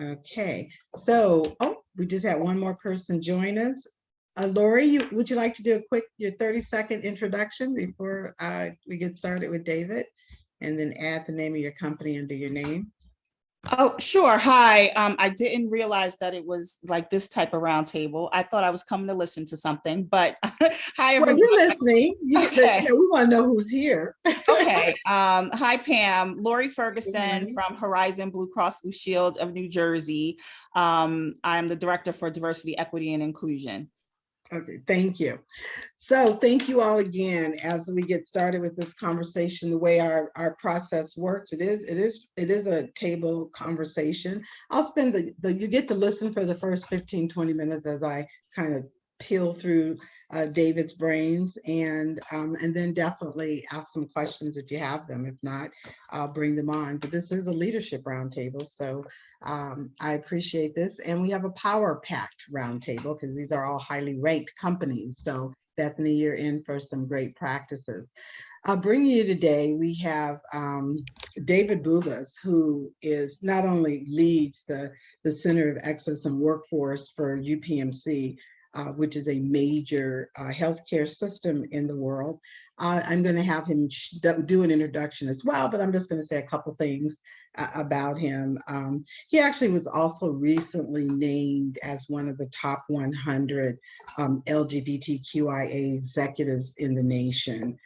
Okay, so, oh, we just had one more person join us. Lori, would you like to do a quick, your 30-second introduction before we get started with David? And then add the name of your company under your name. Oh, sure. Hi. I didn't realize that it was like this type of roundtable. I thought I was coming to listen to something, but hi, Well, everyone. you're listening. Okay. We want to know who's here. Okay. Hi, Pam. Lori Good Ferguson morning. from Horizon Blue Cross Blue Shield of New Jersey. I'm the Director for Diversity, Equity, and Inclusion. Okay, thank you. So thank you all again. As we get started with this conversation, the way our process works, it is a table conversation. I'll spend you get to listen for the first 15, 20 minutes as I kind of peel through David's brains, and then definitely ask some questions if you have them. If not, I'll bring them on. But this is a leadership roundtable, so I appreciate this. And we have a power-packed roundtable because these are all highly ranked companies. So Bethany, you're in for some great practices. I'll bring you today, we have David Bubas, who is not only leads the Center of Excellence in Workforce for UPMC, which is a major healthcare system in the world. I'm going to have him do an introduction as well, but I'm just going to say a couple things about him. He actually was also recently named as one of the top 100 LGBTQIA executives in the nation.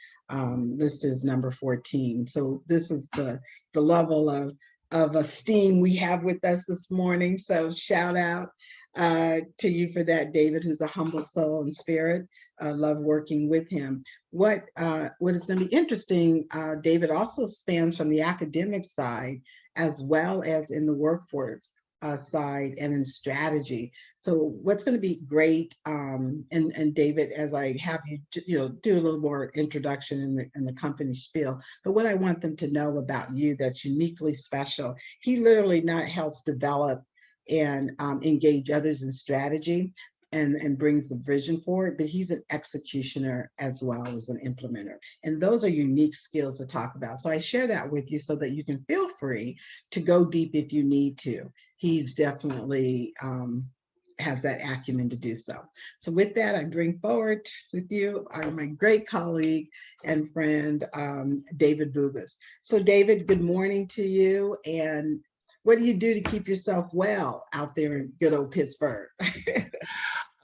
This is number 14. So this is the level of esteem we have with us this morning. So shout out to you for that, David, who's a humble soul and spirit. Love working with him. What is going to be interesting, David also spans from the academic side as well as in the workforce side and in strategy. So what's going to be great, and David, as I have you, do a little more introduction in the company spiel, but what I want them to know about you that's uniquely special, he literally not helps develop and engage others in strategy and brings the vision forward, but he's an executioner as well as an implementer. And those are unique skills to talk about. So I share that with you so that you can feel free to go deep if you need to. He's definitely has that acumen to do so. So with that, I bring forward with you my great colleague and friend, David Bubas. So David, good morning to you. And what do you do to keep yourself well out there in good old Pittsburgh?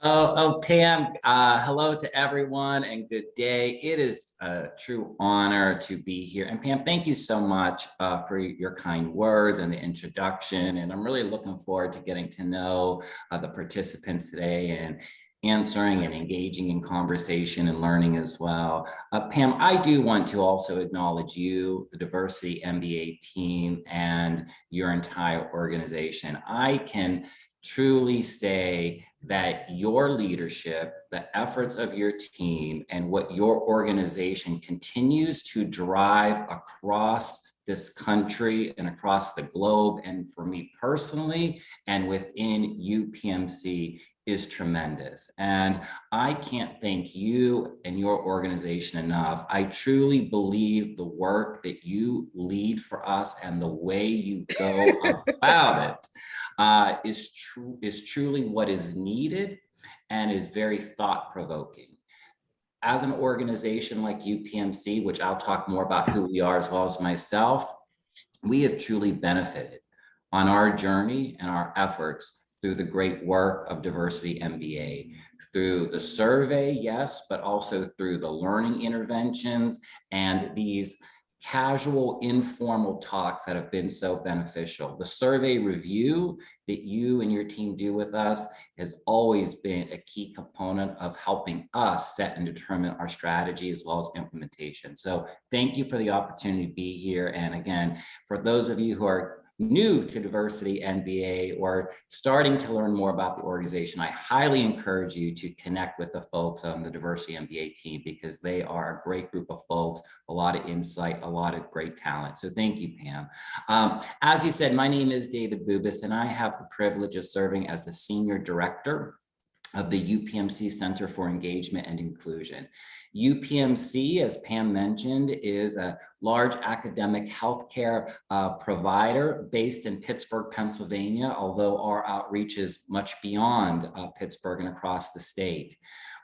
Pam, hello to everyone and good day. It is a true honor to be here. And Pam, thank you so much for your kind words and the introduction. And I'm really looking forward to getting to know the participants today and answering and engaging in conversation and learning as well. Pam, I do want to also acknowledge you, the Diversity MBA team, and your entire organization. I can truly say that your leadership, the efforts of your team, and what your organization continues to drive across this country and across the globe, and for me personally, and within UPMC, is tremendous. And I can't thank you and your organization enough. I truly believe the work that you lead for us and the way you go about it is truly what is needed and is very thought-provoking. As an organization like UPMC, which I'll talk more about who we are as well as myself, we have truly benefited on our journey and our efforts through the great work of Diversity MBA, through the survey, yes, but also through the learning interventions and these casual, informal talks that have been so beneficial. The survey review that you and your team do with us has always been a key component of helping us set and determine our strategy as well as implementation. So thank you for the opportunity to be here. And again, for those of you who are new to Diversity MBA or starting to learn more about the organization, I highly encourage you to connect with the folks on the Diversity MBA team because they are a great group of folks, a lot of insight, a lot of great talent. So thank you, Pam. As you said, my name is David Bubas, and I have the privilege of serving as the Senior Director of the UPMC Center for Engagement and Inclusion. UPMC, as Pam mentioned, is a large academic healthcare provider based in Pittsburgh, Pennsylvania, although our outreach is much beyond Pittsburgh and across the state.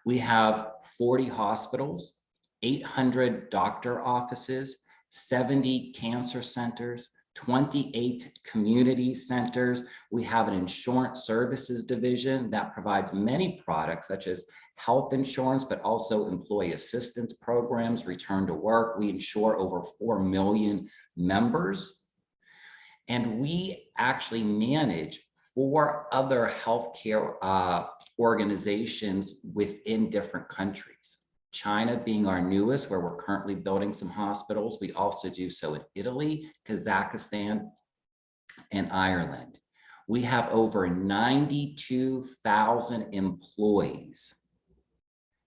We have 40 hospitals, 800 doctor offices, 70 cancer centers, 28 community centers. We have an insurance services division that provides many products such as health insurance, but also employee assistance programs, return to work. We insure over 4 million members. And we actually manage 4 other healthcare organizations within different countries. China being our newest, where we're currently building some hospitals. We also do so in Italy, Kazakhstan, and Ireland. We have over 92,000 employees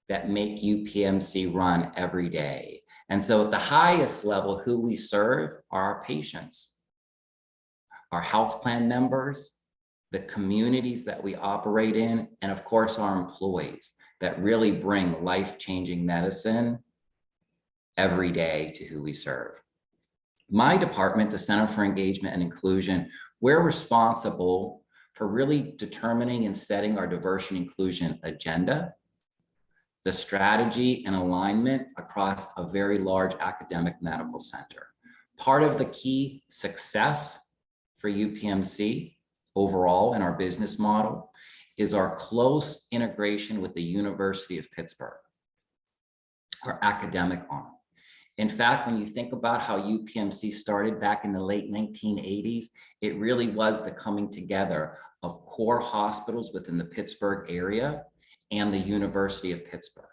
that make UPMC run every day. And so at the highest level, who we serve are our patients, our health plan members, the communities that we operate in, and of course, our employees that really bring life-changing medicine every day to who we serve. My department, the Center for Engagement and Inclusion, we're responsible for really determining and setting our diversity and inclusion agenda, the strategy and alignment across a very large academic medical center. Part of the key success for UPMC overall in our business model is our close integration with the University of Pittsburgh, our academic arm. In fact, when you think about how UPMC started back in the late 1980s, it really was the coming together of core hospitals within the Pittsburgh area and the University of Pittsburgh.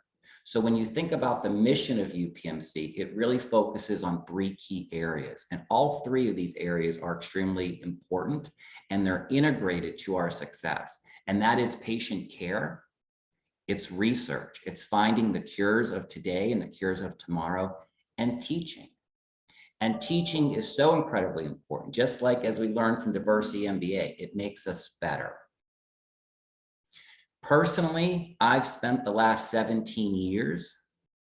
So when you think about the mission of UPMC, it really focuses on 3 key areas. And all 3 of these areas are extremely important and they're integrated to our success. And that is patient care, it's research, it's finding the cures of today and the cures of tomorrow, and teaching. And teaching is so incredibly important. Just like as we learned from Diversity MBA, it makes us better. Personally, I've spent the last 17 years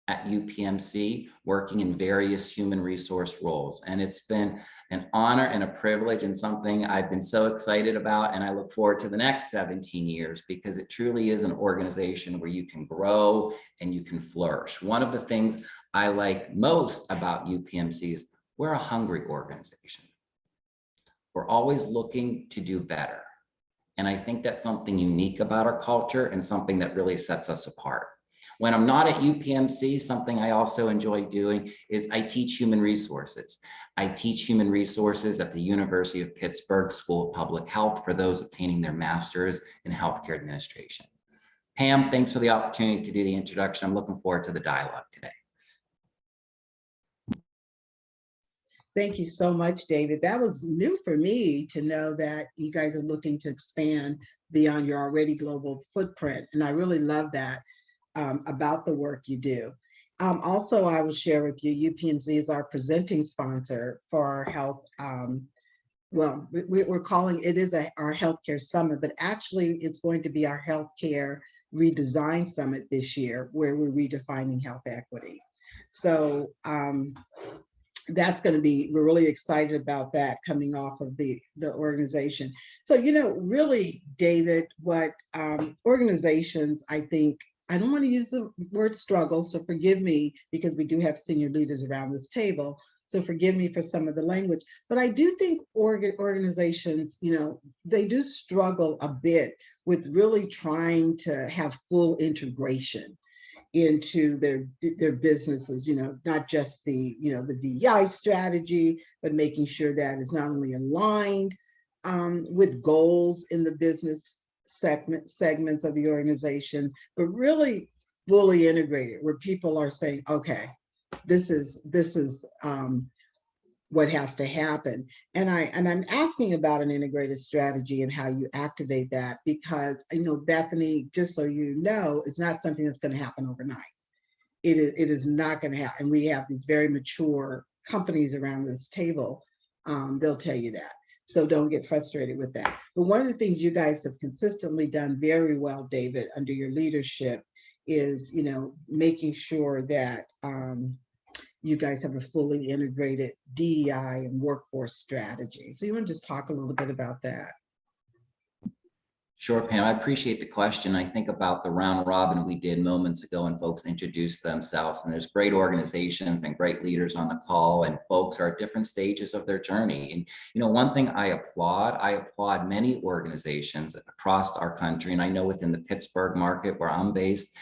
at UPMC working in various human resource roles. And it's been an honor and a privilege and something I've been so excited about. And I look forward to the next 17 years because it truly is an organization where you can grow and you can flourish. One of the things I like most about UPMC is we're a hungry organization. We're always looking to do better. And I think that's something unique about our culture and something that really sets us apart. When I'm not at UPMC, something I also enjoy doing is I teach human resources. I teach human resources at the University of Pittsburgh School of Public Health for those obtaining their master's in healthcare administration. Pam, thanks for the opportunity to do the introduction. I'm looking forward to the dialogue today. Thank you so much, David. That was new for me to know that you guys are looking to expand beyond your already global footprint. And I really love that about the work you do. Also, I will share with you, UPMC is our presenting sponsor for our health. Well, we're calling it is our healthcare summit, but actually it's going to be our healthcare redesign summit this year, where we're redefining health equity. So that's going to be, we're really excited about that coming off of the organization. So, you know, really, David, what organizations, I think, I don't want to use the word struggle, so forgive me, because we do have senior leaders around this table. So forgive me for some of the language, but I do think organizations, you know, they do struggle a bit with really trying to have full integration into their businesses, you know, not just the, you know, the DEI strategy, but making sure that it's not only aligned with goals in the business segments of the organization, but really fully integrated, where people are saying, okay, this is what has to happen. And I'm asking about an integrated strategy and how you activate that, because, you know, Bethany, just so you know, it's not something that's going to happen overnight. It is not going to happen. And we have these very mature companies around this table. They'll tell you that. So don't get frustrated with that. But one of the things you guys have consistently done very well, David, under your leadership is, making sure that you guys have a fully integrated DEI and workforce strategy. So you want to just talk a little bit about that? Sure, Pam. I appreciate the question. I think about the round robin we did moments ago and folks introduced themselves, and there's great organizations and great leaders on the call, and folks are at different stages of their journey. And one thing I applaud many organizations across our country, and I know within the Pittsburgh market where I'm based,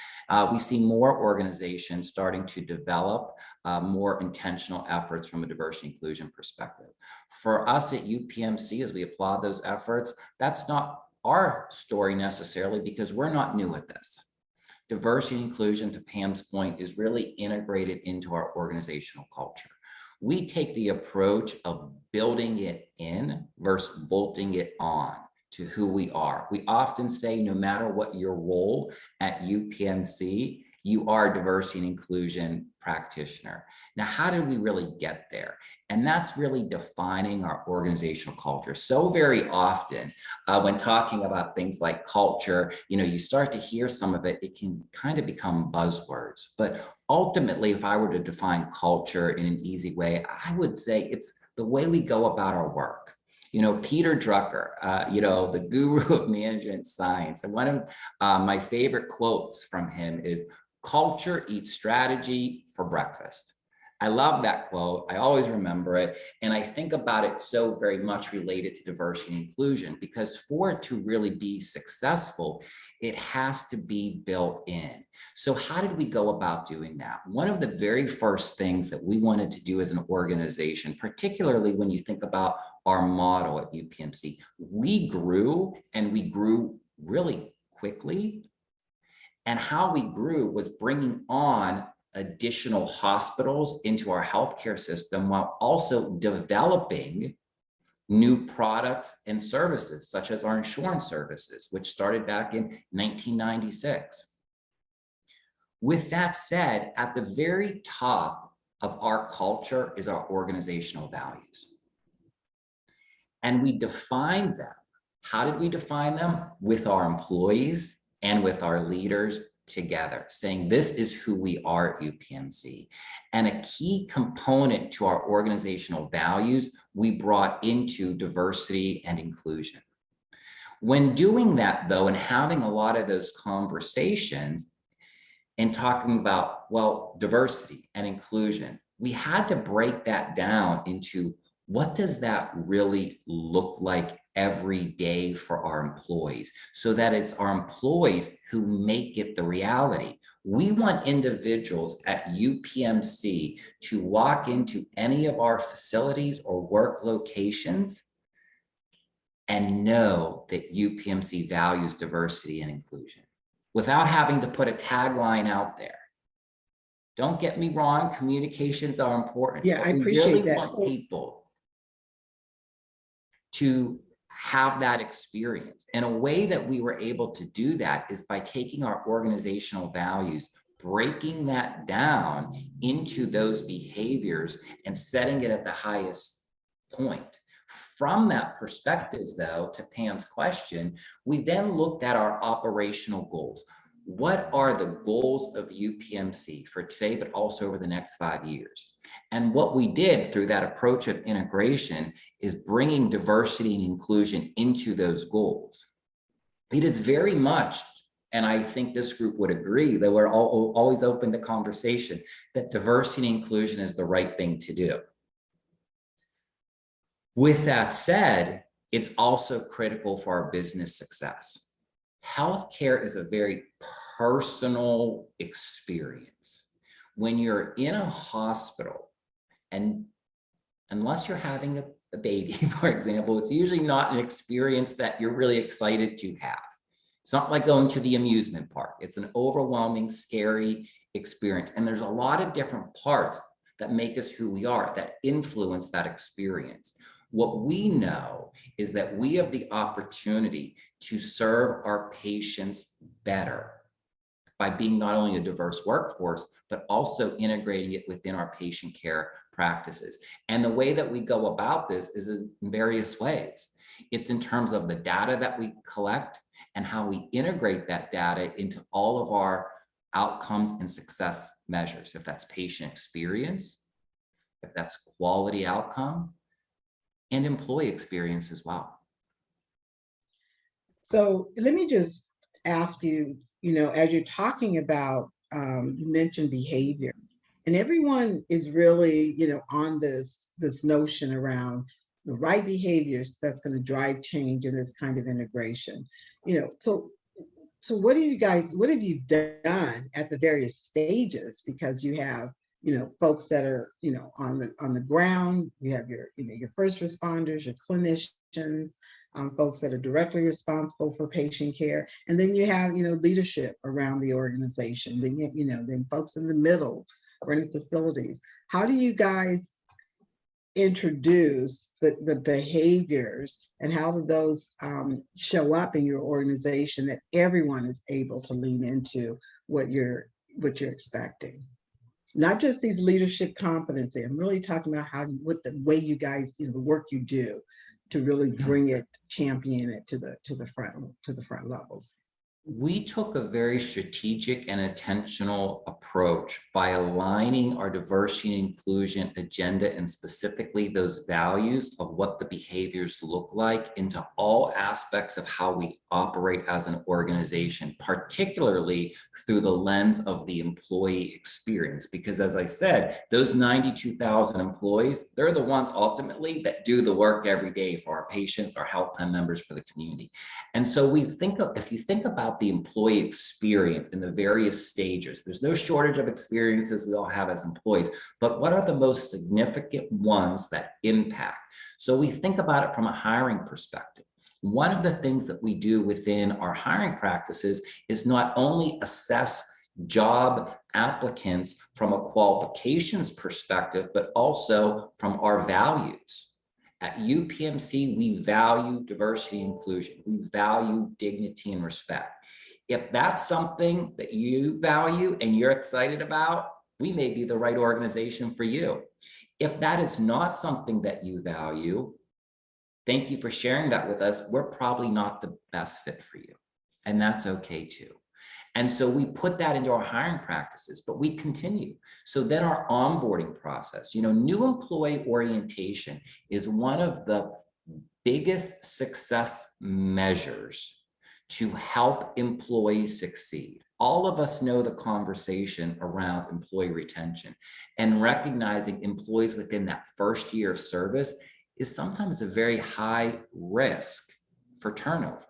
we see more organizations starting to develop more intentional efforts from a diversity inclusion perspective. For us at UPMC, as we applaud those efforts, that's not our story necessarily, because we're not new at this. Diversity and inclusion, to Pam's point, is really integrated into our organizational culture. We take the approach of building it in versus bolting it on to who we are. We often say, no matter what your role at UPMC, you are a diversity and inclusion practitioner. Now, how did we really get there? And that's really defining our organizational culture. So very often when talking about things like culture, you start to hear some of it, it can kind of become buzzwords. But ultimately, if I were to define culture in an easy way, I would say it's the way we go about our work. Peter Drucker, the guru of management science, and one of my favorite quotes from him is, "Culture eats strategy for breakfast." I love that quote. I always remember it. And I think about it so very much related to diversity and inclusion, because for it to really be successful, it has to be built in. So how did we go about doing that? One of the very first things that we wanted to do as an organization, particularly when you think about our model at UPMC, we grew, and we grew really quickly. And how we grew was bringing on additional hospitals into our healthcare system while also developing new products and services, such as our insurance services, which started back in 1996. With that said, at the very top of our culture is our organizational values. And we defined them. How did we define them? With our employees and with our leaders together, saying this is who we are at UPMC. And a key component to our organizational values we brought into diversity and inclusion. When doing that, though, and having a lot of those conversations and talking about, well, diversity and inclusion, we had to break that down into what does that really look like every day for our employees, so that it's our employees who make it the reality. We want individuals at UPMC to walk into any of our facilities or work locations and know that UPMC values diversity and inclusion without having to put a tagline out there. Don't get me wrong, communications are important. Yeah, I appreciate really that. Want people to have that experience. And a way that we were able to do that is by taking our organizational values, breaking that down into those behaviors and setting it at the highest point. From that perspective, though, to Pam's question, we then looked at our operational goals. What are the goals of UPMC for today, but also over the next 5 years? And what we did through that approach of integration is bringing diversity and inclusion into those goals. It is very much, and I think this group would agree, that we're always open to conversation, that diversity and inclusion is the right thing to do. With that said, it's also critical for our business success. Healthcare is a very personal experience. When you're in a hospital, and unless you're having a baby, for example, it's usually not an experience that you're really excited to have. It's not like going to the amusement park. It's an overwhelming, scary experience. And there's a lot of different parts that make us who we are, that influence that experience. What we know is that we have the opportunity to serve our patients better by being not only a diverse workforce, but also integrating it within our patient care practices. And the way that we go about this is in various ways. It's in terms of the data that we collect and how we integrate that data into all of our outcomes and success measures. If that's patient experience, if that's quality outcome, and employee experience as well. So let me just ask you, as you're talking about, you mentioned behavior, and everyone is really, on this notion around the right behaviors that's going to drive change in this kind of integration. So what have you done at the various stages? Because you have, folks that are, on the ground, you have your first responders, your clinicians, folks that are directly responsible for patient care. And then you have, leadership around the organization, then folks in the middle running facilities. How do you guys introduce the behaviors, and how do those show up in your organization that everyone is able to lean into what you're expecting? Not just these leadership competency. I'm really talking about what the way you guys, the work you do to really bring it, champion it to the front levels. We took a very strategic and intentional approach by aligning our diversity and inclusion agenda, and specifically those values of what the behaviors look like, into all aspects of how we operate as an organization, particularly through the lens of the employee experience. Because as I said, those 92,000 employees, they're the ones ultimately that do the work every day for our patients, our health plan members, for the community. And so if you think about the employee experience in the various stages, there's no shortage of experiences we all have as employees, but what are the most significant ones that impact? So we think about it from a hiring perspective. One of the things that we do within our hiring practices is not only assess job applicants from a qualifications perspective, but also from our values. At UPMC, we value diversity and inclusion. We value dignity and respect. If that's something that you value and you're excited about, we may be the right organization for you. If that is not something that you value, thank you for sharing that with us. We're probably not the best fit for you, and that's okay too. And so we put that into our hiring practices, but we continue. So then our onboarding process, new employee orientation is one of the biggest success measures to help employees succeed. All of us know the conversation around employee retention, and recognizing employees within that first year of service is sometimes a very high risk for turnover.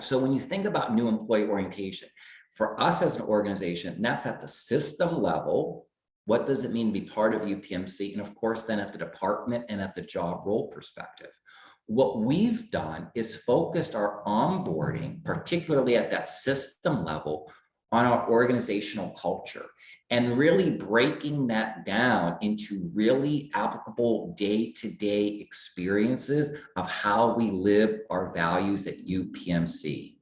So when you think about new employee orientation, for us as an organization, that's at the system level. What does it mean to be part of UPMC? And of course, then at the department and at the job role perspective. What we've done is focused our onboarding, particularly at that system level, on our organizational culture, and really breaking that down into really applicable day-to-day experiences of how we live our values at UPMC.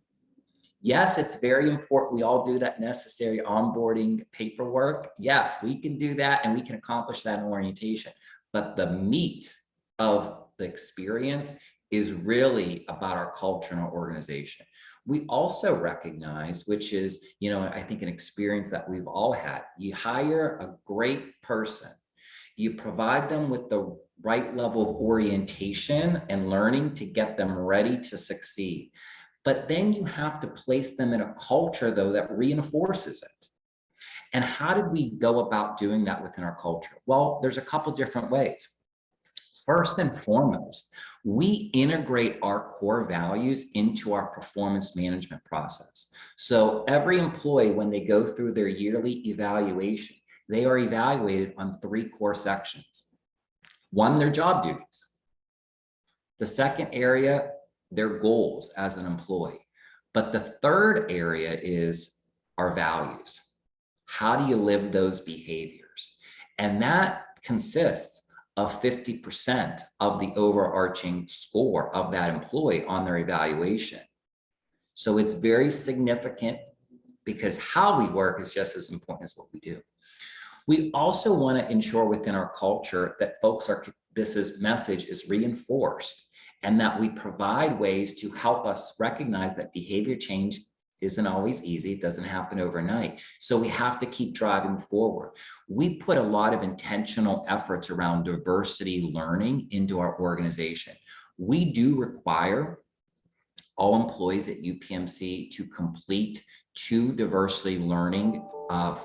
Yes, it's very important we all do that necessary onboarding paperwork. Yes, we can do that, and we can accomplish that in orientation. But the meat of the experience is really about our culture and our organization. We also recognize, which is, I think an experience that we've all had, you hire a great person, you provide them with the right level of orientation and learning to get them ready to succeed. But then you have to place them in a culture, though, that reinforces it. And how did we go about doing that within our culture? Well, there's a couple different ways. First and foremost, we integrate our core values into our performance management process. So every employee, when they go through their yearly evaluation, they are evaluated on 3 core sections. One, their job duties. The second area, their goals as an employee. But the third area is our values. How do you live those behaviors? And that consists of 50% of the overarching score of that employee on their evaluation. So it's very significant because how we work is just as important as what we do. We also want to ensure within our culture that this message is reinforced, and that we provide ways to help us recognize that behavior change isn't always easy. It doesn't happen overnight. So we have to keep driving forward. We put a lot of intentional efforts around diversity learning into our organization. We do require all employees at UPMC to complete 2 diversity learning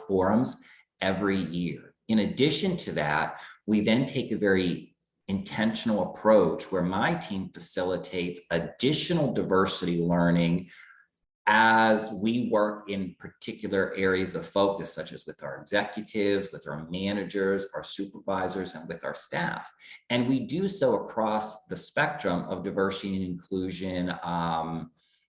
forums every year. In addition to that, we then take a very intentional approach where my team facilitates additional diversity learning as we work in particular areas of focus, such as with our executives, with our managers, our supervisors, and with our staff. And we do so across the spectrum of diversity and inclusion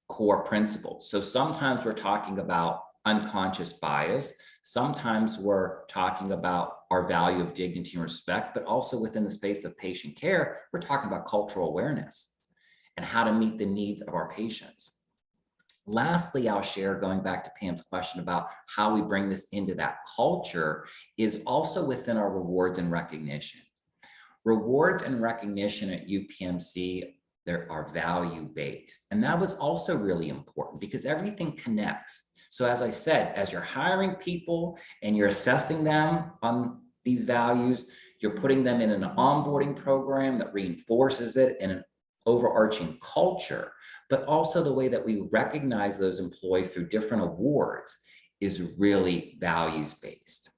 core principles. So sometimes we're talking about unconscious bias. Sometimes we're talking about our value of dignity and respect, but also within the space of patient care, we're talking about cultural awareness and how to meet the needs of our patients. Lastly, I'll share, going back to Pam's question about how we bring this into that culture, is also within our rewards and recognition. Rewards and recognition at UPMC, they are value-based. And that was also really important because everything connects. So as I said, as you're hiring people and you're assessing them on these values, you're putting them in an onboarding program that reinforces it in an overarching culture, but also the way that we recognize those employees through different awards is really values-based.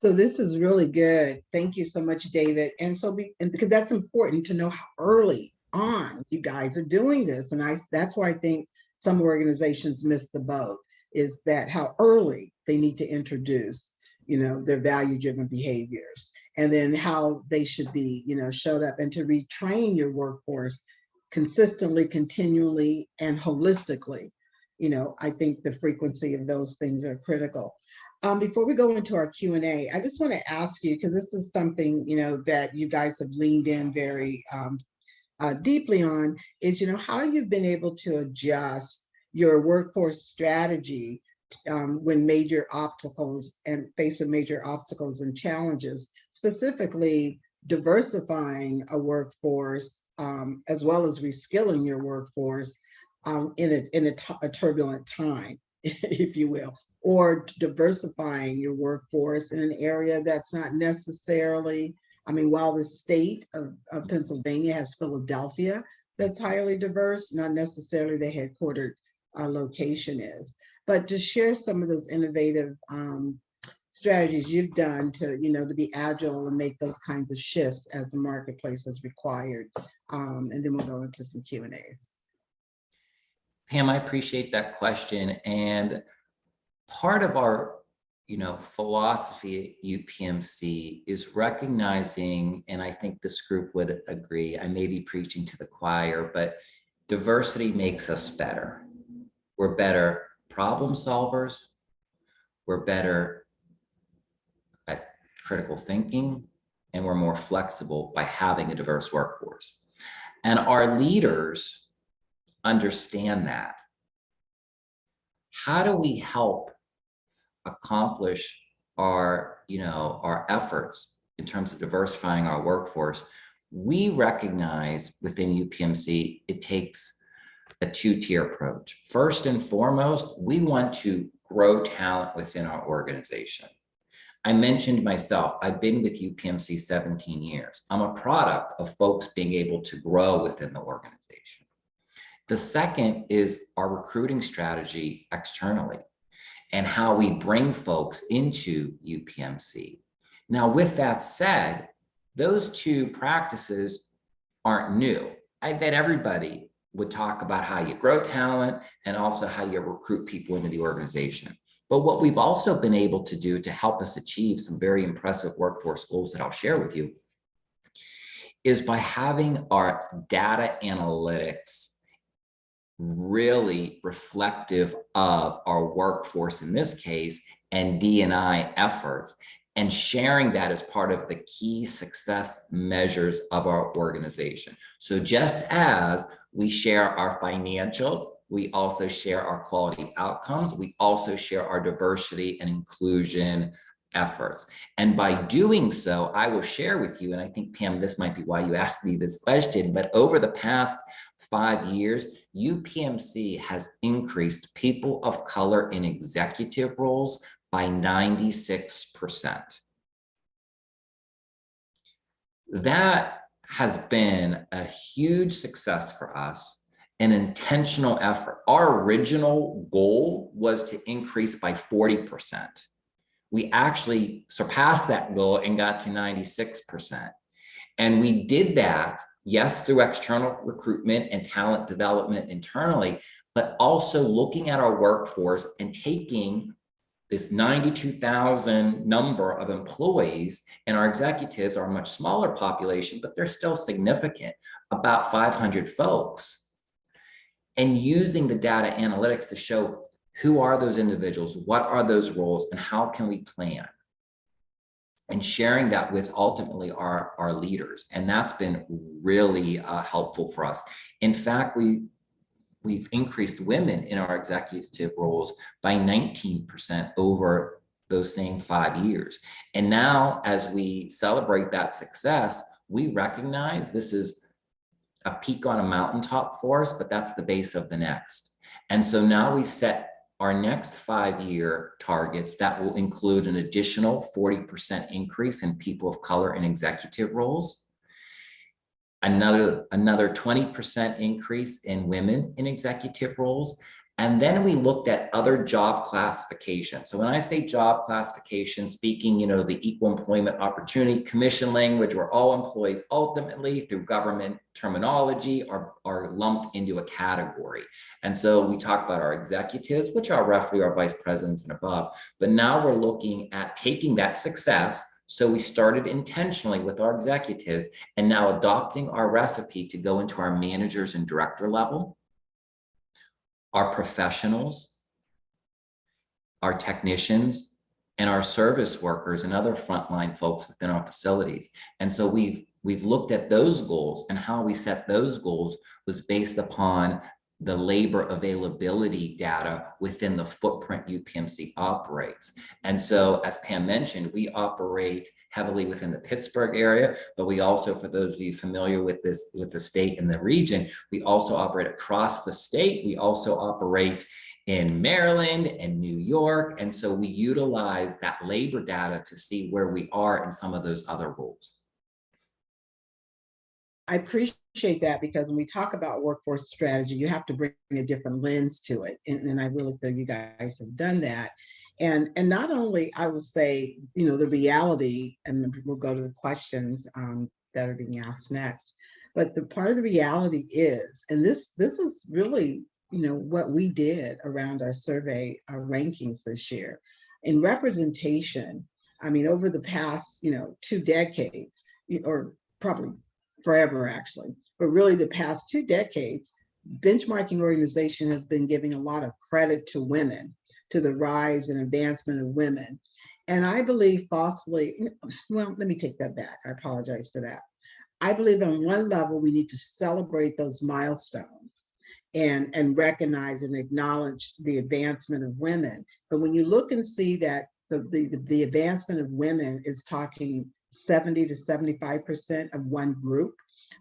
So this is really good. Thank you so much, David. And so because that's important to know how early on you guys are doing this. And that's why I think some organizations miss the boat, is that how early they need to introduce, their value-driven behaviors, and then how they should be, showed up, and to retrain your workforce consistently, continually, and holistically. I think the frequency of those things are critical. Before we go into our Q&A, I just want to ask you, because this is something, that you guys have leaned in very deeply on, is, how you've been able to adjust your workforce strategy when faced with major obstacles and challenges, specifically diversifying a workforce, as well as reskilling your workforce in a turbulent time, if you will, or diversifying your workforce in an area that's not necessarily, while the state of Pennsylvania has Philadelphia that's highly diverse, not necessarily the headquartered location is. But to share some of those innovative strategies you've done to, to be agile and make those kinds of shifts as the marketplace has required. And then we'll go into some Q&As. Pam, I appreciate that question. And part of our, philosophy at UPMC is recognizing, and I think this group would agree, I may be preaching to the choir, but diversity makes us better. We're better problem solvers. We're better at critical thinking, and we're more flexible by having a diverse workforce. And our leaders understand that. How do we help accomplish our efforts in terms of diversifying our workforce? We recognize within UPMC, it takes a 2-tier approach. First and foremost, we want to grow talent within our organization. I mentioned myself, I've been with UPMC 17 years. I'm a product of folks being able to grow within the organization. The second is our recruiting strategy externally and how we bring folks into UPMC. Now, with that said, those 2 practices aren't new. I bet everybody would talk about how you grow talent and also how you recruit people into the organization. But what we've also been able to do to help us achieve some very impressive workforce goals that I'll share with you is by having our data analytics really reflective of our workforce in this case and D&I efforts, and sharing that as part of the key success measures of our organization. So just as We share our financials. We also share our quality outcomes. We also share our diversity and inclusion efforts. And by doing so, I will share with you, and I think, Pam, this might be why you asked me this question, but over the past 5 years, UPMC has increased people of color in executive roles by 96%. That has been a huge success for us, an intentional effort. Our original goal was to increase by 40%. We actually surpassed that goal and got to 96%. And we did that, yes, through external recruitment and talent development internally, but also looking at our workforce and taking this 92,000 number of employees, and our executives are a much smaller population, but they're still significant, about 500 folks, and using the data analytics to show who are those individuals, what are those roles, and how can we plan? And sharing that with ultimately our leaders. And that's been really helpful for us. In fact, we've increased women in our executive roles by 19% over those same 5 years. And now, as we celebrate that success, we recognize this is a peak on a mountaintop for us, but that's the base of the next. And so now we set our next 5-year targets that will include an additional 40% increase in people of color in executive roles, another 20% increase in women in executive roles. And then we looked at other job classifications. So when I say job classification, speaking, the Equal Employment Opportunity Commission language, where all employees ultimately through government terminology are lumped into a category. And so we talk about our executives, which are roughly our vice presidents and above. But now we're looking at taking that success. So we started intentionally with our executives and now adopting our recipe to go into our managers and director level, our professionals, our technicians, and our service workers and other frontline folks within our facilities. And so we've looked at those goals, and how we set those goals was based upon the labor availability data within the footprint UPMC operates. And so, as Pam mentioned, we operate heavily within the Pittsburgh area, but we also, for those of you familiar with the state and the region, we also operate across the state. We also operate in Maryland and New York. And so we utilize that labor data to see where we are in some of those other roles. I appreciate that, because when we talk about workforce strategy, you have to bring a different lens to it. And I really feel you guys have done that. And not only, I would say, the reality, and we'll go to the questions that are being asked next, but the part of the reality is, and this is really, what we did around our survey, our rankings this year in representation. I mean, over the past, 2 decades, or probably forever actually, but really the past 2 decades, benchmarking organization has been giving a lot of credit to women, to the rise and advancement of women. And I believe falsely, well, let me take that back. I apologize for that. I believe on one level, we need to celebrate those milestones and recognize and acknowledge the advancement of women. But when you look and see that the advancement of women is talking 70 to 75% of one group,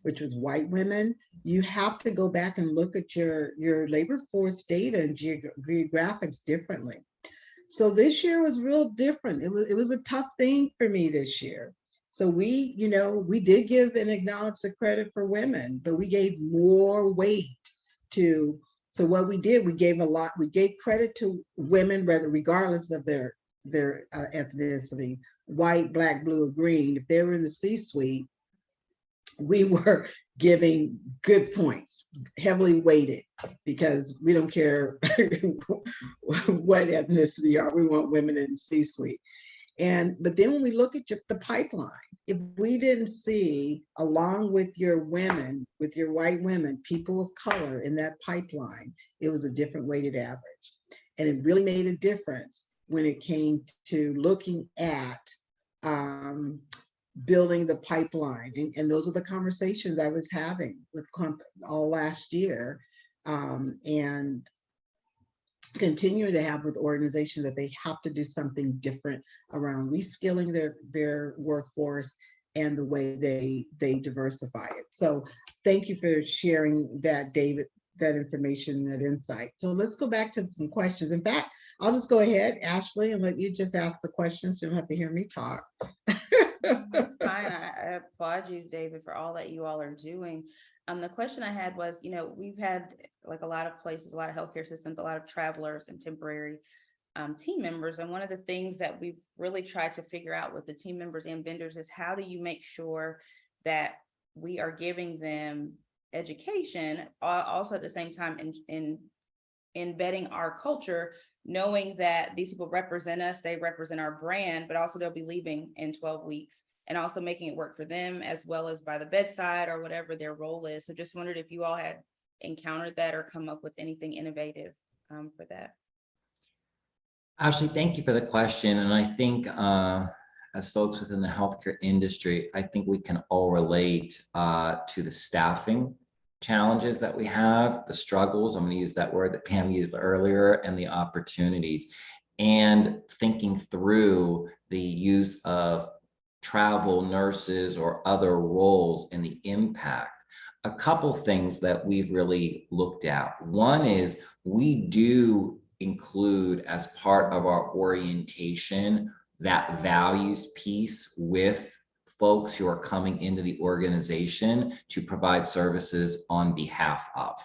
which was white women, you have to go back and look at your labor force data and geographics differently. So this year was real different. It was a tough thing for me this year. So we did give and acknowledge the credit for women, but we gave more weight to, so what we did, we gave credit to women, regardless of their ethnicity, white, black, blue, or green. If they were in the C-suite, we were giving good points, heavily weighted, because we don't care what ethnicity you are. We want women in the C-suite. But then when we look at the pipeline, if we didn't see, along with your women, with your white women, people of color in that pipeline, it was a different weighted average. And it really made a difference when it came to looking at building the pipeline. And those are the conversations I was having with all last year, and continue to have with organizations, that they have to do something different around reskilling their workforce and the way they diversify it. So thank you for sharing that, David, that information, that insight. So let's go back to some questions. In fact, I'll just go ahead, Ashley, and let you just ask the questions. You don't have to hear me talk. That's fine. I applaud you, David, for all that you all are doing. The question I had was, we've had, like, a lot of places, a lot of healthcare systems, a lot of travelers and temporary team members. And one of the things that we've really tried to figure out with the team members and vendors is, how do you make sure that we are giving them education, also at the same time in embedding our culture, knowing that these people represent us, they represent our brand, but also they'll be leaving in 12 weeks, and also making it work for them as well as by the bedside or whatever their role is. So just wondered if you all had encountered that or come up with anything innovative for that. Ashley, thank you for the question. And I think as folks within the healthcare industry, I think we can all relate to the staffing challenges that we have, the struggles, I'm going to use that word that Pam used earlier, and the opportunities, and thinking through the use of travel nurses or other roles and the impact. A couple things that we've really looked at. One is, we do include as part of our orientation that values piece with folks who are coming into the organization to provide services on behalf of.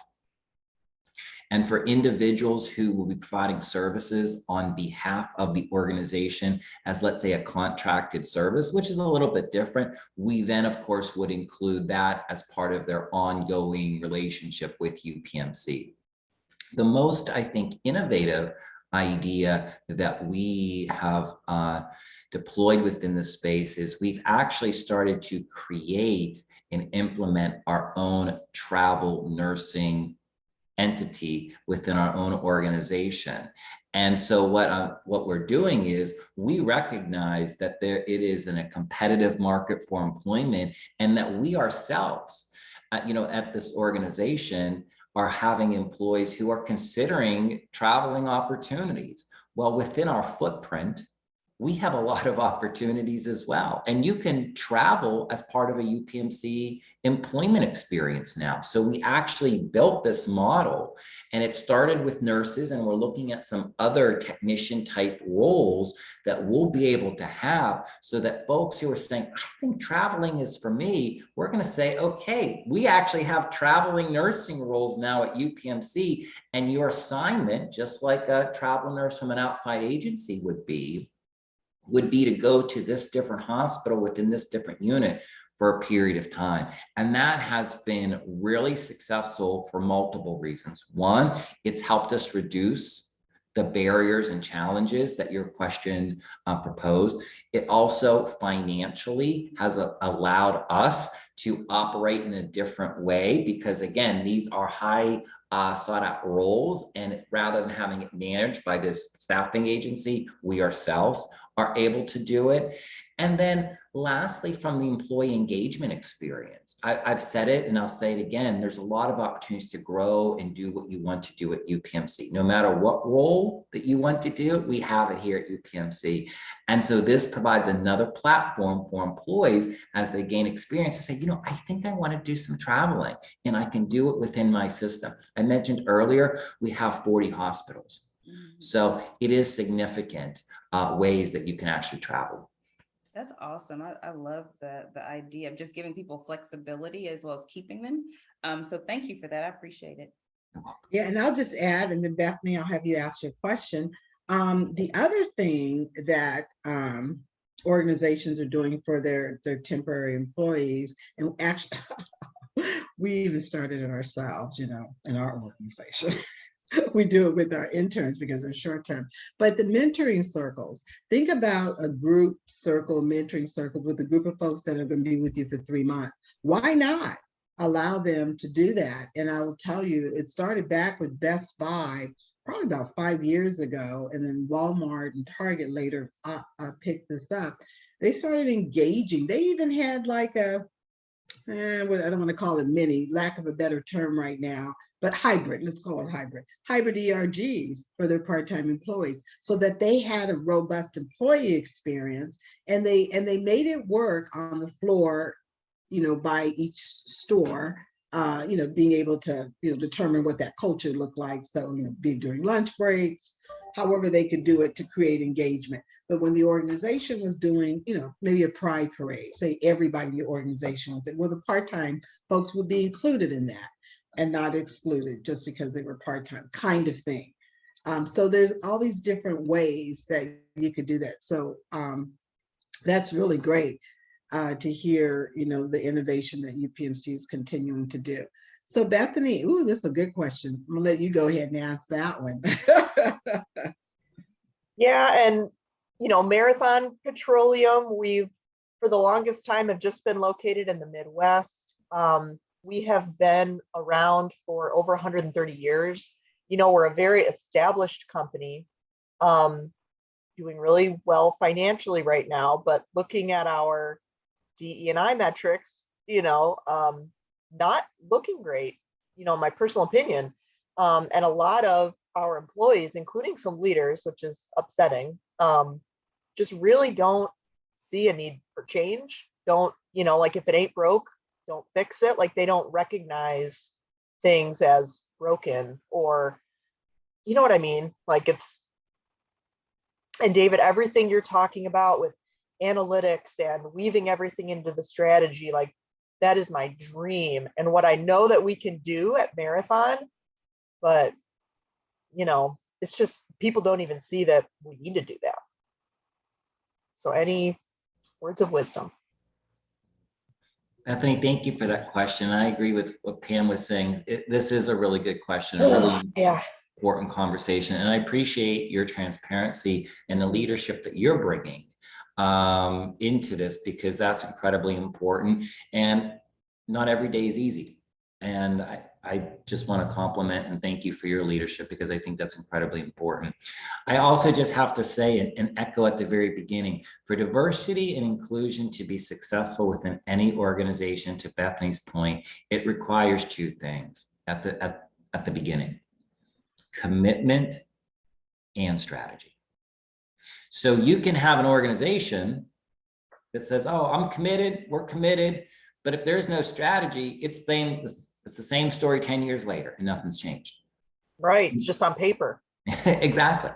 And for individuals who will be providing services on behalf of the organization as, let's say, a contracted service, which is a little bit different, we then, of course, would include that as part of their ongoing relationship with UPMC. The most, I think, innovative idea that we have deployed within the space is, we've actually started to create and implement our own travel nursing entity within our own organization. And so what we're doing is, we recognize that it is in a competitive market for employment, and that we ourselves, at this organization, are having employees who are considering traveling opportunities. Well, within our footprint, we have a lot of opportunities as well. And you can travel as part of a UPMC employment experience now. So we actually built this model, and it started with nurses, and we're looking at some other technician type roles that we'll be able to have, so that folks who are saying, I think traveling is for me, we're going to say, okay, we actually have traveling nursing roles now at UPMC, and your assignment, just like a travel nurse from an outside agency would be to go to this different hospital within this different unit for a period of time. And that has been really successful for multiple reasons. One, it's helped us reduce the barriers and challenges that your question proposed. It also financially has allowed us to operate in a different way, because again, these are high sought out roles, and rather than having it managed by this staffing agency, we ourselves are able to do it. And then lastly, from the employee engagement experience, I've said it and I'll say it again, there's a lot of opportunities to grow and do what you want to do at UPMC. No matter what role that you want to do, we have it here at UPMC. And so this provides another platform for employees as they gain experience to say, I think I want to do some traveling, and I can do it within my system. I mentioned earlier, we have 40 hospitals. So it is significant ways that you can actually travel. That's awesome. I love the idea of just giving people flexibility as well as keeping them. So thank you for that. I appreciate it. Yeah, and I'll just add, and then Bethany, I'll have you ask your question. The other thing that organizations are doing for their temporary employees, and actually, we even started it ourselves, in our organization. We do it with our interns because they're short term. But the mentoring circles, think about a group circle, mentoring circle with a group of folks that are going to be with you for 3 months. Why not allow them to do that? And I will tell you, it started back with Best Buy probably about 5 years ago, and then Walmart and Target later picked this up. they started engaging. They even had like I don't want to call it mini, lack of a better term right now, but hybrid, let's call it hybrid ERGs for their part-time employees, so that they had a robust employee experience, and they made it work on the floor, by each store, being able to, determine what that culture looked like. So, be during lunch breaks, however they could do it to create engagement. But when the organization was doing, maybe a pride parade, say everybody in the organization was it, well, the part-time folks would be included in that and not excluded just because they were part-time, kind of thing. So there's all these different ways that you could do that. So that's really great to hear, the innovation that UPMC is continuing to do. So Bethany, this is a good question. I'm gonna let you go ahead and ask that one. Yeah, and Marathon Petroleum, we've for the longest time have just been located in the Midwest. We have been around for over 130 years. We're a very established company, doing really well financially right now, but looking at our DE&I metrics, not looking great, my personal opinion. And a lot of our employees, including some leaders, which is upsetting, just really don't see a need for change. Don't, like if it ain't broke, don't fix it. Like they don't recognize things as broken, or, you know what I mean? Like and David, everything you're talking about with analytics and weaving everything into the strategy, like that is my dream and what I know that we can do at Marathon. But it's just people don't even see that we need to do that. So any words of wisdom? Bethany, thank you for that question. I agree with what Pam was saying. This is a really good question, a really important conversation. And I appreciate your transparency and the leadership that you're bringing into this, because that's incredibly important. And not every day is easy. And I just want to compliment and thank you for your leadership, because I think that's incredibly important. I also just have to say and echo at the very beginning, for diversity and inclusion to be successful within any organization, to Bethany's point, it requires two things at the beginning: commitment and strategy. So you can have an organization that says, oh, I'm committed, we're committed, but if there's no strategy, it's the same story 10 years later and nothing's changed. Right, it's just on paper. Exactly.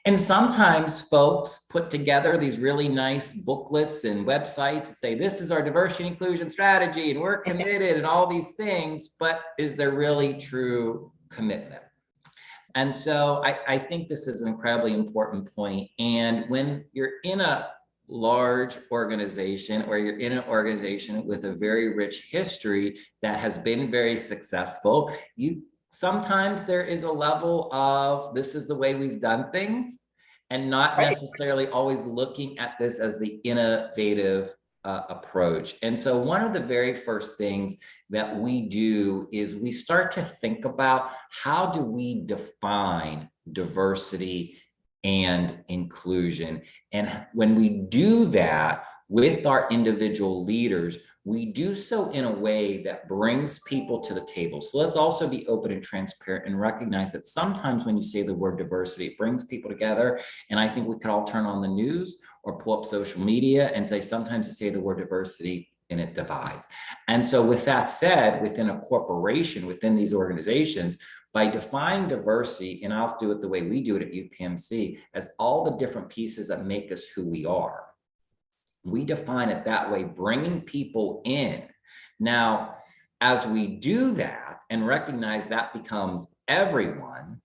And sometimes folks put together these really nice booklets and websites and say, this is our diversity inclusion strategy and we're committed and all these things, but is there really true commitment? And so I think this is an incredibly important point. And when you're in a large organization, or you're in an organization with a very rich history that has been very successful, sometimes there is a level of this is the way we've done things, and not necessarily always looking at this as the innovative approach. And so one of the very first things that we do is we start to think about, how do we define diversity and inclusion? And when we do that with our individual leaders, we do so in a way that brings people to the table. So let's also be open and transparent and recognize that sometimes when you say the word diversity, it brings people together. And I think we could all turn on the news or pull up social media and say, sometimes you say the word diversity and it divides. And so with that said, within a corporation, within these organizations, by defining diversity, and I'll do it the way we do it at UPMC, as all the different pieces that make us who we are. We define it that way, bringing people in. Now, as we do that and recognize that becomes everyone,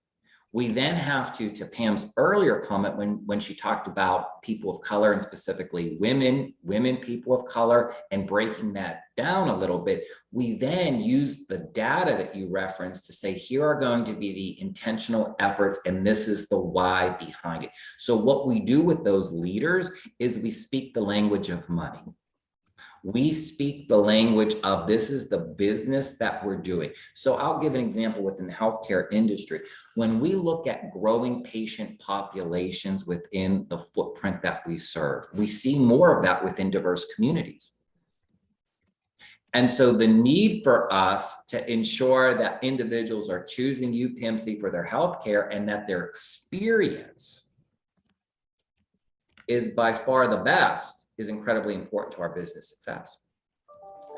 we then have to Pam's earlier comment when she talked about people of color, and specifically women, people of color, and breaking that down a little bit, we then use the data that you referenced to say, here are going to be the intentional efforts, and this is the why behind it. So what we do with those leaders is we speak the language of money. We speak the language of this is the business that we're doing. So I'll give an example within the healthcare industry. When we look at growing patient populations within the footprint that we serve, we see more of that within diverse communities. And so the need for us to ensure that individuals are choosing UPMC for their healthcare and that their experience is by far the best is incredibly important to our business success.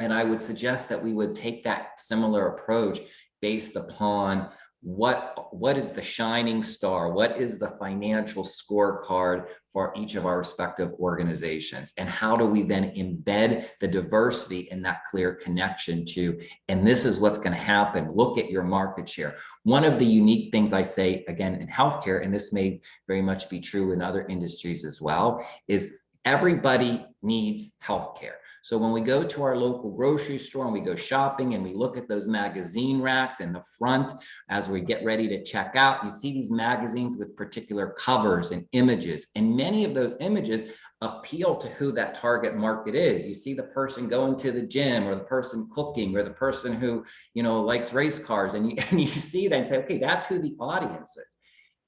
And I would suggest that we would take that similar approach based upon what is the shining star, what is the financial scorecard for each of our respective organizations, and how do we then embed the diversity in that clear connection to, and this is what's going to happen. Look at your market share. One of the unique things I say, again, in healthcare, and this may very much be true in other industries as well, is everybody needs healthcare. So when we go to our local grocery store and we go shopping and we look at those magazine racks in the front as we get ready to check out, you see these magazines with particular covers and images. And many of those images appeal to who that target market is. You see the person going to the gym, or the person cooking, or the person who, likes race cars. And you see that and say, okay, that's who the audience is.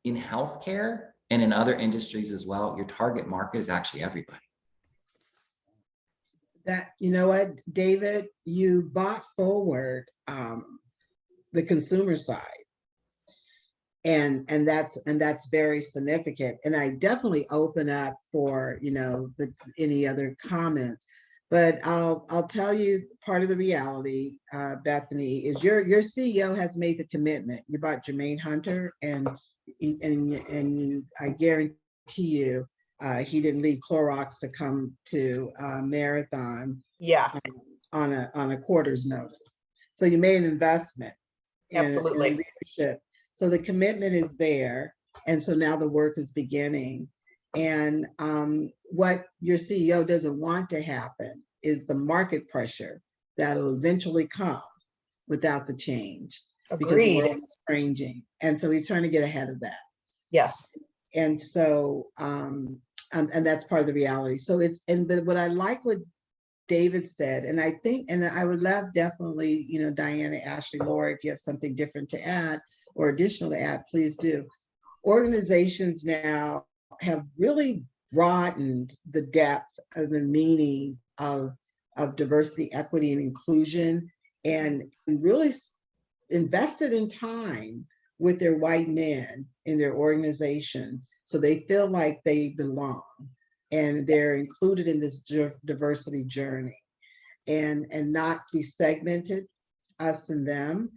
In healthcare and in other industries as well, your target market is actually everybody. That, you know what, David, you brought forward the consumer side, and that's very significant. And I definitely open up for any other comments, but I'll tell you part of the reality, Bethany, is your CEO has made the commitment. You brought Jermaine Hunter, and I guarantee you. He didn't leave Clorox to come to Marathon on a quarter's notice. So you made an investment in leadership. So the commitment is there. And so now the work is beginning. And what your CEO doesn't want to happen is the market pressure that will eventually come without the change. Agreed. Because the world is changing. And so he's trying to get ahead of that. Yes. And so, and that's part of the reality. So but what I like what David said, and I think, and I would love definitely, Diana, Ashley, Laura, if you have something different to add or additional to add, please do. Organizations now have really broadened the depth of the meaning of diversity, equity, and inclusion, and really invested in time with their white men in their organizations, so they feel like they belong and they're included in this diversity journey, and not be segmented, us and them,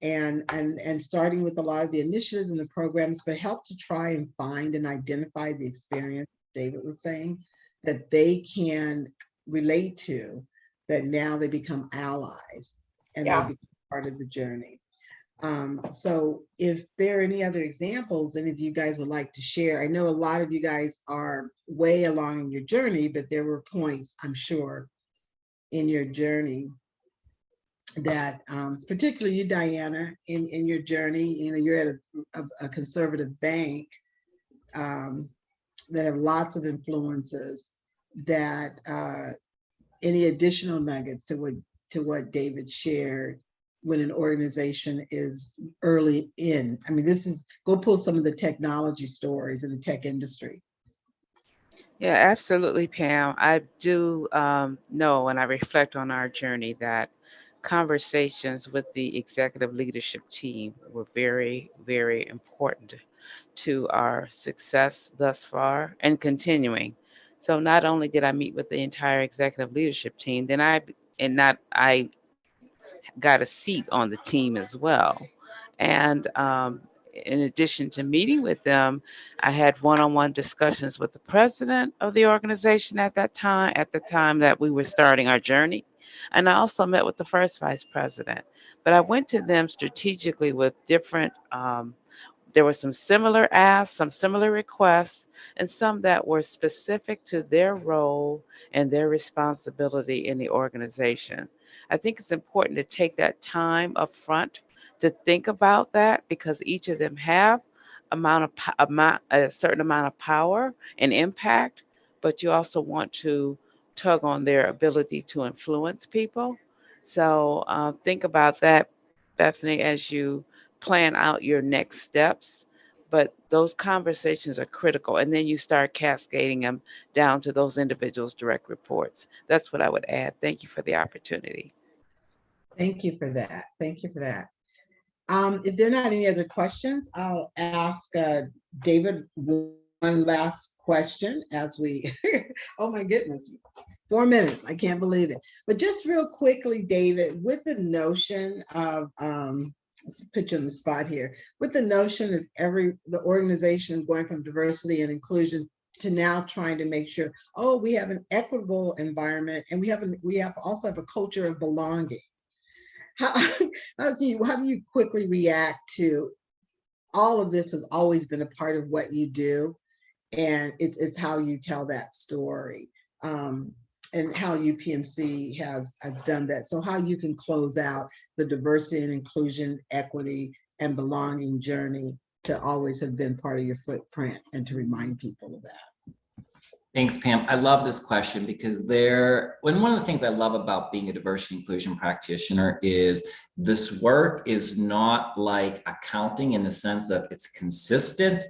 and starting with a lot of the initiatives and the programs, but help to try and find and identify the experience David was saying that they can relate to, that now they become allies and they become part of the journey. So if there are any other examples, and if you guys would like to share, I know a lot of you guys are way along in your journey, but there were points, I'm sure, in your journey that, particularly you, Diana, in your journey, you're at a conservative bank that have lots of influences, that any additional nuggets to what David shared when an organization is early in. I mean, go pull some of the technology stories in the tech industry. Yeah, absolutely, Pam. I do know, and I reflect on our journey, that conversations with the executive leadership team were very, very important to our success thus far and continuing. So not only did I meet with the entire executive leadership team, then I got a seat on the team as well. And in addition to meeting with them, I had one-on-one discussions with the president of the organization at the time that we were starting our journey. And I also met with the first vice president. But I went to them strategically with different, there were some similar asks, some similar requests, and some that were specific to their role and their responsibility in the organization. I think it's important to take that time up front to think about that, because each of them have a certain amount of power and impact, but you also want to tug on their ability to influence people. So think about that, Bethany, as you plan out your next steps. But those conversations are critical. And then you start cascading them down to those individuals' direct reports. That's what I would add. Thank you for the opportunity. Thank you for that. Thank you for that. If there are not any other questions, I'll ask David one last question as we, oh my goodness, 4 minutes, I can't believe it. But just real quickly, David, with the notion of, let's put you on the spot here, with the notion of the organization going from diversity and inclusion to now trying to make sure, oh, we have an equitable environment and we also have a culture of belonging. How, how do you quickly react to all of this has always been a part of what you do, and it's how you tell that story, and how UPMC has done that. So how you can close out the diversity and inclusion, equity, and belonging journey to always have been part of your footprint and to remind people of that. Thanks, Pam. I love this question because one of the things I love about being a diversity inclusion practitioner is this work is not like accounting in the sense of it's consistent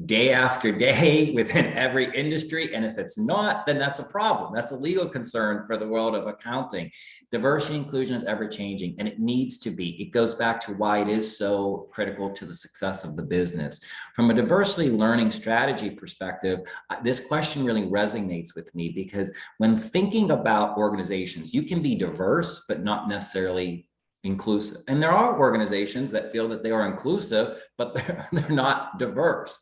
day after day within every industry. And if it's not, then that's a problem. That's a legal concern for the world of accounting. Diversity inclusion is ever changing, and it needs to be. It goes back to why it is so critical to the success of the business. From a diversity learning strategy perspective, this question really resonates with me because when thinking about organizations, you can be diverse, but not necessarily inclusive. And there are organizations that feel that they are inclusive, but they're not diverse.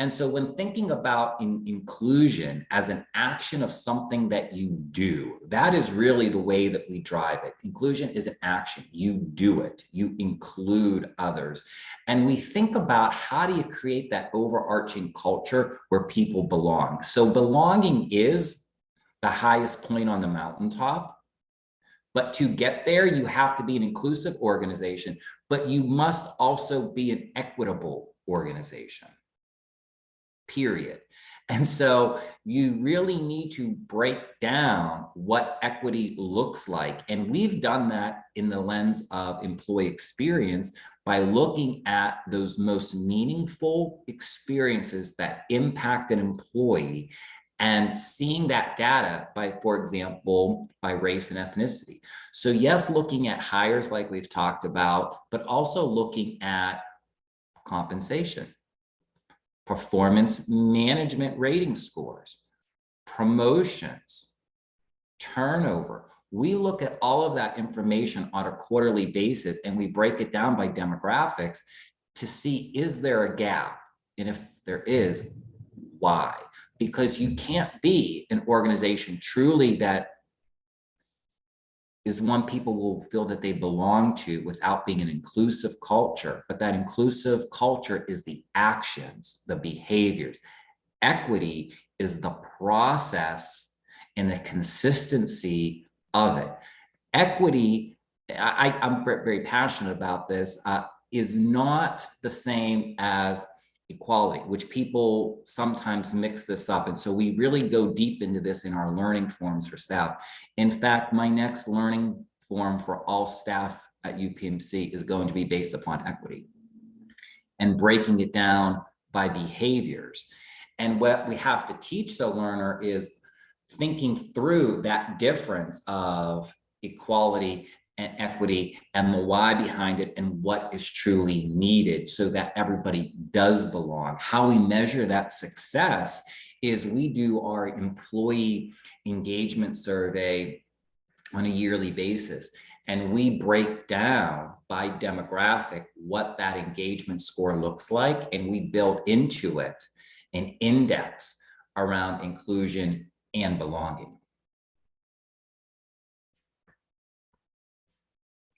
And so when thinking about inclusion as an action of something that you do, that is really the way that we drive it. Inclusion is an action. You do it. You include others. And we think about how do you create that overarching culture where people belong. So belonging is the highest point on the mountaintop. But to get there, you have to be an inclusive organization, but you must also be an equitable organization. Period. And so you really need to break down what equity looks like. And we've done that in the lens of employee experience by looking at those most meaningful experiences that impact an employee and seeing that data by, for example, by race and ethnicity. So yes, looking at hires like we've talked about, but also looking at compensation, performance management rating scores, promotions, turnover. We look at all of that information on a quarterly basis and we break it down by demographics to see, is there a gap? And if there is, why? Because you can't be an organization truly that is one people will feel that they belong to without being an inclusive culture. But that inclusive culture is the actions, the behaviors. Equity is the process and the consistency of it. Equity, I'm very passionate about this, is not the same as equality, which people sometimes mix this up. And so we really go deep into this in our learning forms for staff. In fact, my next learning form for all staff at UPMC is going to be based upon equity and breaking it down by behaviors. And what we have to teach the learner is thinking through that difference of equality and equity and the why behind it and what is truly needed so that everybody does belong. How we measure that success is we do our employee engagement survey on a yearly basis, and we break down by demographic what that engagement score looks like, and we build into it an index around inclusion and belonging.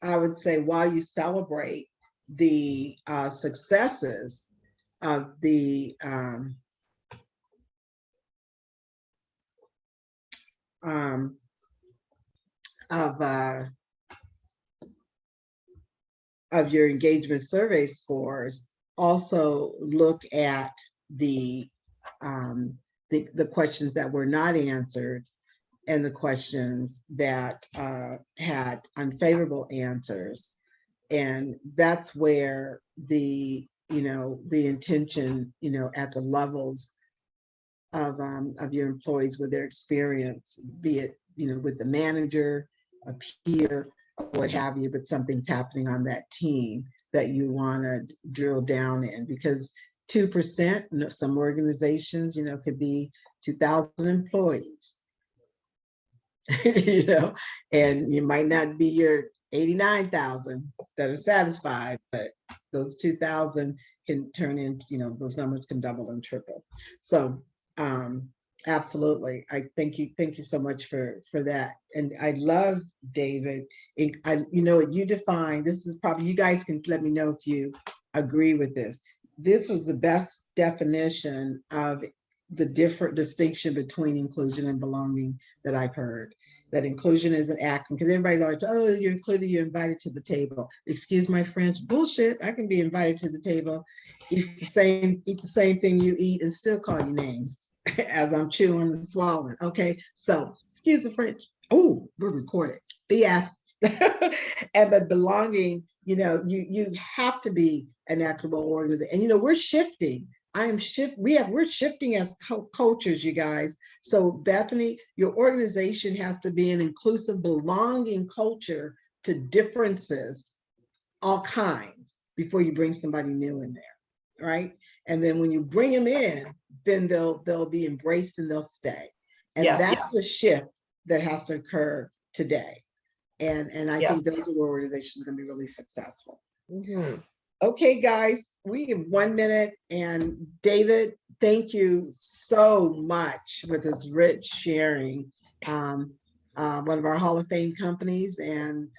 I would say while you celebrate the successes of the of your engagement survey scores, also look at the questions that were not answered and the questions that had unfavorable answers. And that's where the, the intention, at the levels of your employees with their experience, be it, with the manager, a peer, or what have you, but something's happening on that team that you want to drill down in, because 2%, some organizations, could be 2,000 employees, and you might not be your 89,000 that are satisfied, but those 2,000 can turn into, those numbers can double and triple. So absolutely, I thank you so much for that. And I love, David, what you define, this is probably, you guys can let me know if you agree with this. This was the best definition of the different distinction between inclusion and belonging that I've heard. That inclusion is an act, because everybody's always, oh, you're included, you're invited to the table. Excuse my French, bullshit. I can be invited to the table, eat the same thing you eat, and still call you names as I'm chewing and swallowing. Okay, so excuse the French. Oh, we're recorded. BS. And the belonging, you have to be an equitable organization. And we're shifting. We're shifting as cultures, you guys. So Bethany, your organization has to be an inclusive, belonging culture to differences, all kinds, before you bring somebody new in there, right? And then when you bring them in, then they'll be embraced and they'll stay. And that's the shift that has to occur today. And I think those are organizations are going to be really successful. Mhm. Okay, guys, we have 1 minute, and David, thank you so much for this rich sharing. One of our Hall of Fame companies and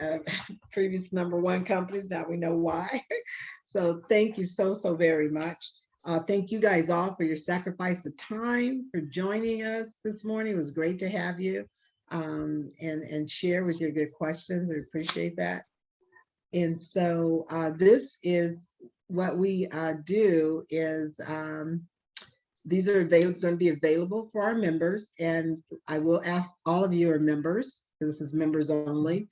previous #1 companies, now we know why. So thank you so very much. Thank you guys all for your sacrifice of time, for joining us this morning. It was great to have you and share with your good questions. I appreciate that. And so this is what we do is these are going to be available for our members. And I will ask all of you are members, this is members only.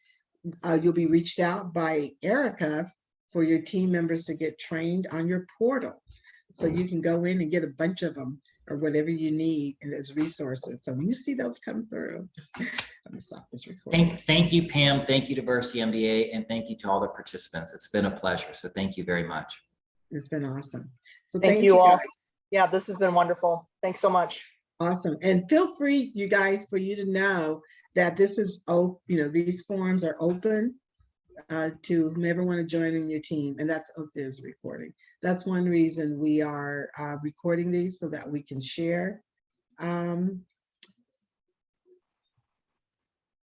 You'll be reached out by Erica for your team members to get trained on your portal. So you can go in and get a bunch of them or whatever you need and as resources. So when you see those come through, let me stop this recording. Thank you, Pam. Thank you, Diversity MBA, and thank you to all the participants. It's been a pleasure. So thank you very much. It's been awesome. So Thank you all. guys. Yeah, this has been wonderful. Thanks so much. Awesome. And feel free, you guys, for you to know that this is, these forums are open to whomever want to join in your team. And that's, there's a recording. That's one reason we are recording these so that we can share